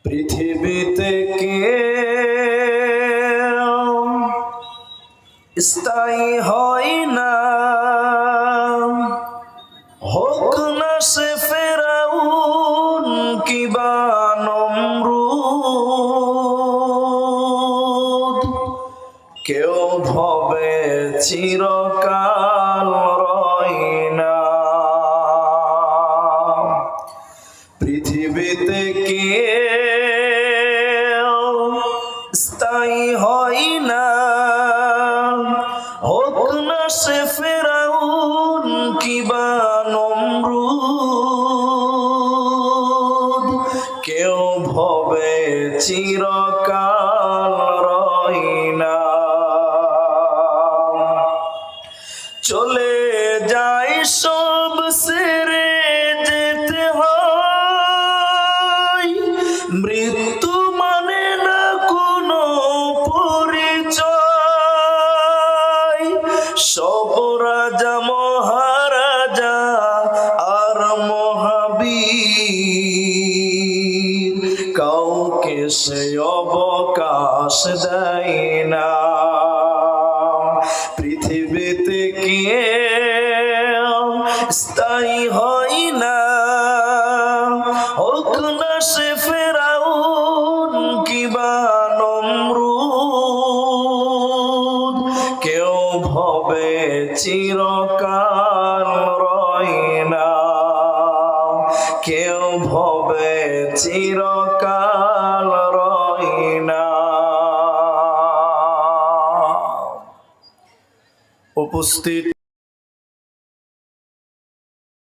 পৃথিবীতে কেউ স্থায়ী হয় না, হোক না সে ফেরাউন কিবা নমরুদ। কেউ ভবে চিরকাল রয় না। পৃথিবীতে কেউ স্থায়ী হয় না, হোক না সে ফেরাউন কিবা নমরুদ। কেউ ভবে চিরকাল রয় না। চলে যায় সব সেরে যেতে হয়, মৃত্যু মানে না কোনো পরিচয়। সব রাজা মহারাজা আর মহাবীর কাউকে সে অবকাশ দেয় না। পৃথিবীতে কেউ স্থায়ী হয় না, হোক না সে ফেরাউন কিবা নমরুদ। কেউ ভবে চিরকাল রয় না, কেউ ভবে চিরকাল রয় না। উপস্থিত